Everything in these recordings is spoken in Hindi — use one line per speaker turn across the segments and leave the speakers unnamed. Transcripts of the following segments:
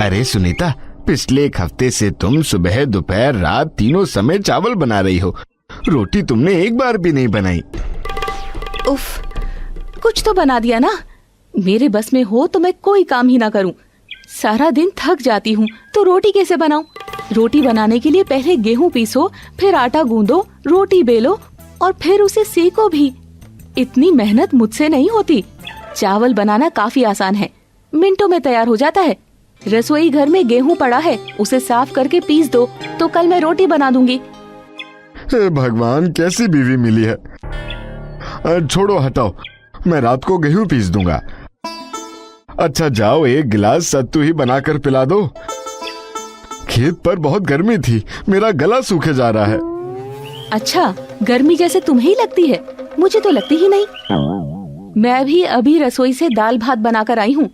अरे सुनीता, पिछले एक हफ्ते से तुम सुबह दोपहर रात तीनों समय चावल बना रही हो। रोटी तुमने एक बार भी नहीं बनाई।
उफ, कुछ तो बना दिया ना। मेरे बस में हो तो मैं कोई काम ही ना करूं। सारा दिन थक जाती हूँ तो रोटी कैसे बनाऊं? रोटी बनाने के लिए पहले गेहूं पीसो, फिर आटा गूंदो, रोटी बेलो और फिर उसे सेको भी। इतनी मेहनत मुझसे नहीं होती। चावल बनाना काफी आसान है, मिनटों में तैयार हो जाता है। रसोई घर में गेहूं पड़ा है, उसे साफ करके पीस दो तो कल मैं रोटी बना दूंगी।
हे भगवान, कैसी बीवी मिली है। छोड़ो, हटाओ, मैं रात को गेहूं पीस दूंगा। अच्छा जाओ, एक गिलास सत्तू ही बनाकर पिला दो। खेत पर बहुत गर्मी थी, मेरा गला सूखे जा रहा है।
अच्छा, गर्मी जैसे तुम्हें ही लगती है, मुझे तो लगती ही नहीं। मैं भी अभी रसोई से दाल भात बनाकर आई हूँ।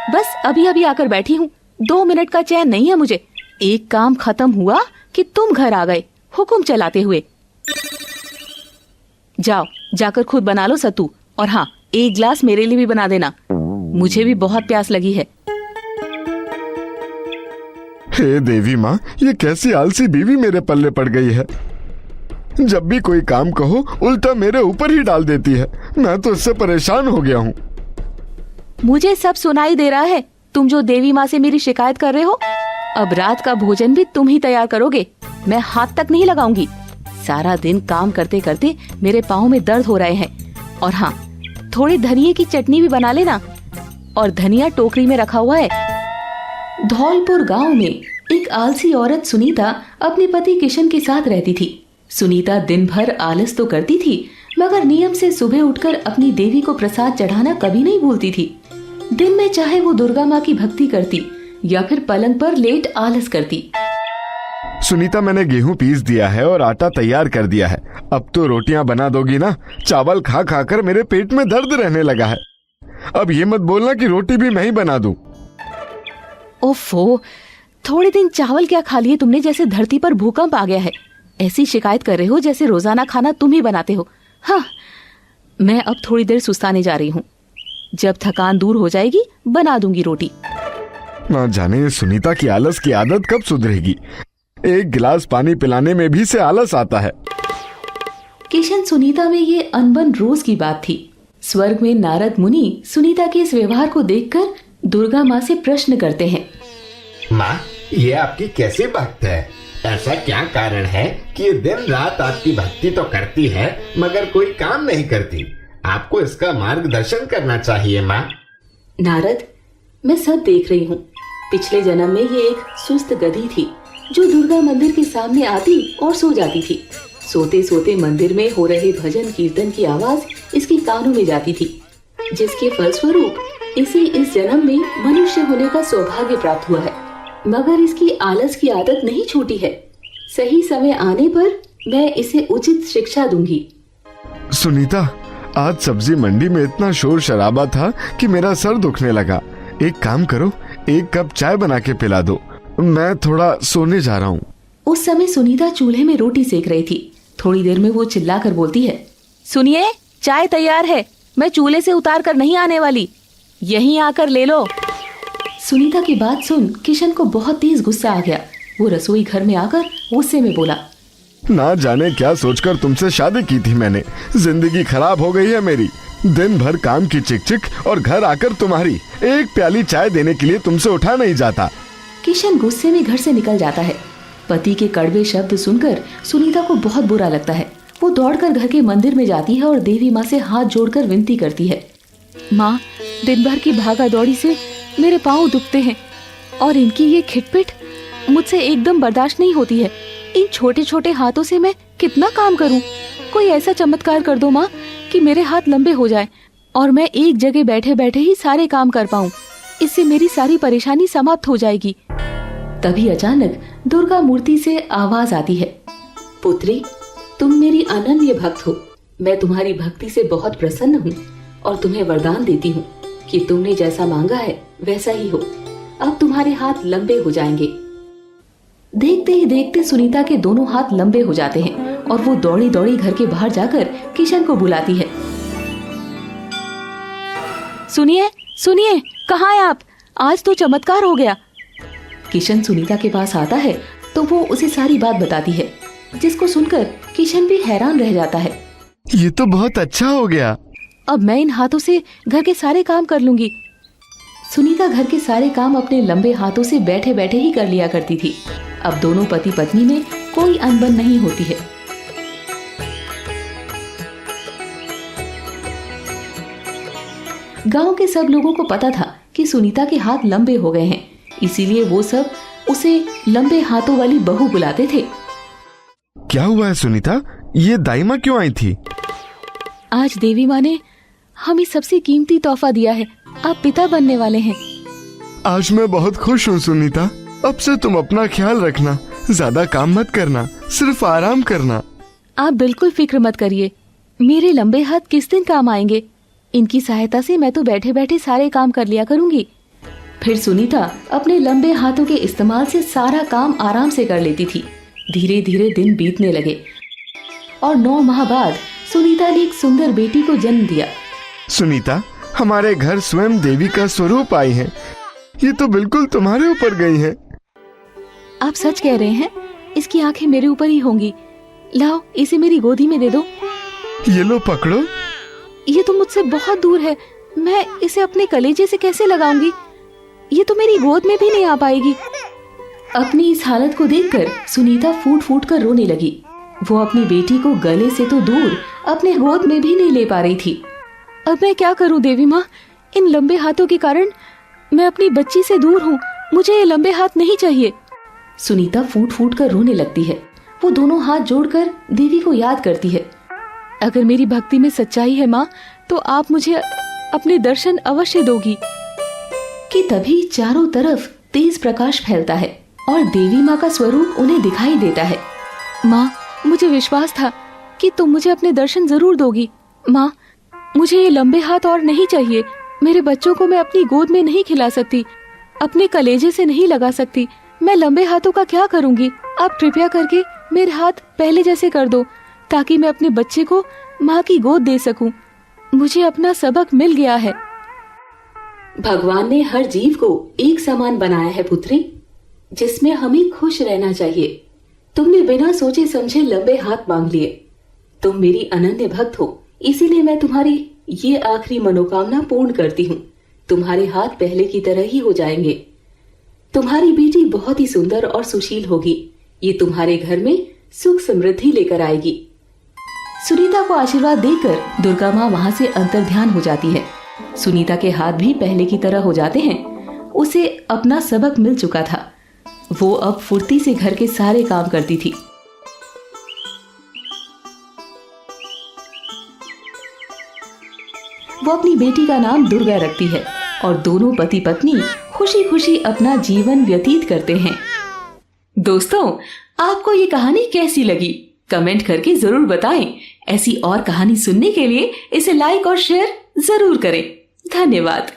बस अभी अभी आकर बैठी हूँ। 2 मिनट का चैन नहीं है मुझे। एक काम खत्म हुआ कि तुम घर आ गए हुक्म चलाते हुए। जाओ, जाकर खुद बना लो सत्तू, और हाँ, 1 गिलास मेरे लिए भी बना देना। मुझे भी बहुत प्यास लगी है।
हे देवी माँ, ये कैसी आलसी बीवी मेरे पल्ले पड़ गई है। जब भी कोई काम कहो उल्टा मेरे ऊपर ही डाल देती है। मैं तो इससे परेशान हो गया हूँ।
मुझे सब सुनाई दे रहा है। तुम जो देवी माँ से मेरी शिकायत कर रहे हो। अब रात का भोजन भी तुम ही तैयार करोगे, मैं हाथ तक नहीं लगाऊंगी। सारा दिन काम करते करते मेरे पाँव में दर्द हो रहे हैं। और हाँ, थोड़ी धनिये की चटनी भी बना लेना। और धनिया टोकरी में रखा हुआ है। धौलपुर गांव में एक आलसी औरत सुनीता अपने पति किशन के साथ रहती थी। सुनीता दिन भर आलस तो करती थी, मगर नियम से सुबह उठकर अपनी देवी को प्रसाद चढ़ाना कभी नहीं भूलती थी। दिन में चाहे वो दुर्गा माँ की भक्ति करती या फिर पलंग पर लेट आलस करती।
सुनीता, मैंने गेहूं पीस दिया है और आटा तैयार कर दिया है। अब तो रोटियां बना दोगी ना? चावल खा खा कर मेरे पेट में दर्द रहने लगा है। अब ये मत बोलना कि रोटी भी मैं ही बना दूं।
ओफो, थोड़े दिन चावल क्या खा लिए तुमने, जैसे धरती पर भूकंप आ गया है। ऐसी शिकायत कर रहे हो जैसे रोजाना खाना तुम ही बनाते हो। हाँ, मैं अब थोड़ी देर सुस्ताने जा रही हूँ। जब थकान दूर हो जाएगी बना दूंगी रोटी।
ना जाने सुनीता की आलस की आदत कब सुधरेगी। 1 गिलास पानी पिलाने में भी से आलस आता है।
किशन सुनीता में ये अनबन रोज की बात थी। स्वर्ग में नारद मुनि सुनीता के इस व्यवहार को देखकर दुर्गा माँ से प्रश्न करते हैं।
माँ, ये आपकी कैसी भक्त है? ऐसा क्या कारण है कि ये दिन रात आपकी भक्ति तो करती है मगर कोई काम नहीं करती? आपको इसका मार्गदर्शन करना चाहिए माँ।
नारद, मैं सब देख रही हूँ। पिछले जन्म में ये एक सुस्त गधी थी जो दुर्गा मंदिर के सामने आती और सो जाती थी। सोते सोते मंदिर में हो रहे भजन कीर्तन की आवाज इसके कानों में जाती थी, जिसके फलस्वरूप इसे इस जन्म में मनुष्य होने का सौभाग्य प्राप्त हुआ है। मगर इसकी आलस की आदत नहीं छूटी है। सही समय आने पर मैं इसे उचित शिक्षा दूंगी।
सुनीता, आज सब्जी मंडी में इतना शोर शराबा था कि मेरा सर दुखने लगा। एक काम करो, 1 कप चाय बना के पिला दो। मैं थोड़ा सोने जा रहा हूँ।
उस समय सुनीता चूल्हे में रोटी सेक रही थी। थोड़ी देर में वो चिल्लाकर बोलती है, सुनिए, चाय तैयार है। मैं चूल्हे से उतार कर नहीं आने वाली, यहीं आकर ले लो। सुनीता की बात सुन किशन को बहुत तेज गुस्सा आ गया। वो रसोई घर में आकर गुस्से में बोला,
ना जाने क्या सोचकर तुमसे शादी की थी मैंने। जिंदगी खराब हो गई है मेरी। दिन भर काम की चिक-चिक और घर आकर तुम्हारी 1 प्याली चाय देने के लिए तुमसे उठा नहीं जाता।
किशन गुस्से में घर से निकल जाता है। पति के कड़वे शब्द सुनकर सुनीता को बहुत बुरा लगता है। वो दौड़कर घर के मंदिर में जाती है और देवी माँ से हाथ जोड़कर विनती करती है, माँ, दिन भर की भागा दौड़ी से मेरे पाँव दुखते हैं और इनकी ये खिटपिट मुझसे एकदम बर्दाश्त नहीं होती है। इन छोटे छोटे हाथों से मैं कितना काम करूं? कोई ऐसा चमत्कार कर दो माँ कि मेरे हाथ लंबे हो जाए और मैं एक जगह बैठे बैठे ही सारे काम कर पाऊं। इससे मेरी सारी परेशानी समाप्त हो जाएगी। तभी अचानक दुर्गा मूर्ति से आवाज आती है, पुत्री, तुम मेरी अनन्य भक्त हो। मैं तुम्हारी भक्ति से बहुत प्रसन्न हूँ और तुम्हें वरदान देती हूँ कि तुमने जैसा मांगा है वैसा ही हो। अब तुम्हारे हाथ लंबे हो जाएंगे। देखते ही देखते सुनीता के दोनों हाथ लंबे हो जाते हैं और वो दौड़ी दौड़ी घर के बाहर जाकर किशन को बुलाती है। सुनिए सुनिए, कहाँ हैं आप? आज तो चमत्कार हो गया। किशन सुनीता के पास आता है तो वो उसे सारी बात बताती है, जिसको सुनकर किशन भी हैरान रह जाता है।
ये तो बहुत अच्छा हो गया।
अब मैं इन हाथों से घर के सारे काम कर लूंगी। सुनीता घर के सारे काम अपने लंबे हाथों से बैठे बैठे ही कर लिया करती थी। अब दोनों पति पत्नी में कोई अनबन नहीं होती है। गांव के सब लोगों को पता था कि सुनीता के हाथ लंबे हो गए हैं, इसीलिए वो सब उसे लंबे हाथों वाली बहू बुलाते थे।
क्या हुआ है सुनीता, ये दाई माँ क्यों आई थी?
आज देवी माँ ने हमें सबसे कीमती तोहफा दिया है, आप पिता बनने वाले हैं।
आज मैं बहुत खुश हूँ सुनीता। अब से तुम अपना ख्याल रखना, ज्यादा काम मत करना, सिर्फ आराम करना।
आप बिल्कुल फिक्र मत करिए, मेरे लंबे हाथ किस दिन काम आएंगे। इनकी सहायता से मैं तो बैठे बैठे सारे काम कर लिया करूंगी। फिर सुनीता अपने लंबे हाथों के इस्तेमाल से सारा काम आराम से कर लेती थी। धीरे धीरे दिन बीतने लगे और 9 माह बाद सुनीता ने एक सुंदर बेटी को जन्म दिया।
सुनीता, हमारे घर स्वयं देवी का स्वरूप आई है। ये तो बिल्कुल तुम्हारे ऊपर गई है।
आप सच कह रहे हैं, इसकी आंखें मेरे ऊपर ही होंगी। लाओ, इसे मेरी गोदी में दे दो।
ये लो पकड़ो।
ये तो मुझसे बहुत दूर है, मैं इसे अपने कलेजे से कैसे लगाऊंगी? ये तो मेरी गोद में भी नहीं आ पाएगी। अपनी इस हालत को देखकर सुनीता फूट फूट कर रोने लगी। वो अपनी बेटी को गले से तो दूर अपने गोद में भी नहीं ले पा रही थी। अब मैं क्या करूं देवी माँ, इन लंबे हाथों के कारण मैं अपनी बच्ची से दूर हूँ। मुझे ये लंबे हाथ नहीं चाहिए। सुनीता फूट फूट कर रोने लगती है। वो दोनों हाथ जोड़कर देवी को याद करती है। अगर मेरी भक्ति में सच्चाई है माँ, तो आप मुझे अपने दर्शन अवश्य दोगी। कि तभी चारों तरफ तेज प्रकाश फैलता है और देवी माँ का स्वरूप उन्हें दिखाई देता है। माँ, मुझे विश्वास था कि तुम मुझे अपने दर्शन जरूर दोगी। माँ, मुझे ये लंबे हाथ और नहीं चाहिए। मेरे बच्चों को मैं अपनी गोद में नहीं खिला सकती, अपने कलेजे से नहीं लगा सकती। मैं लंबे हाथों का क्या करूँगी? आप कृपया करके मेरे हाथ पहले जैसे कर दो, ताकि मैं अपने बच्चे को माँ की गोद दे सकूं। मुझे अपना सबक मिल गया है। भगवान ने हर जीव को एक समान बनाया है पुत्री, जिसमें हमें खुश रहना चाहिए। तुमने बिना सोचे समझे लंबे हाथ मांग लिए। तुम मेरी अनन्य भक्त हो, इसीलिए मैं तुम्हारी ये आखिरी मनोकामना पूर्ण करती हूँ। तुम्हारे हाथ पहले की तरह ही हो जाएंगे। तुम्हारी बेटी बहुत ही सुंदर और सुशील होगी। ये तुम्हारे घर में सुख समृद्धि लेकर आएगी। सुनीता को आशीर्वाद देकर दुर्गा माँ वहाँ से अंतर्ध्यान हो जाती है। सुनीता के हाथ भी पहले की तरह हो जाते हैं। उसे अपना सबक मिल चुका था। वो अब फुर्ती से घर के सारे काम करती थी। वो अपनी बेटी का नाम दुर्गा रखती है और दोनों पति पत्नी खुशी खुशी अपना जीवन व्यतीत करते हैं। दोस्तों, आपको ये कहानी कैसी लगी? कमेंट करके जरूर बताएं। ऐसी और कहानी सुनने के लिए इसे लाइक और शेयर जरूर करें। धन्यवाद।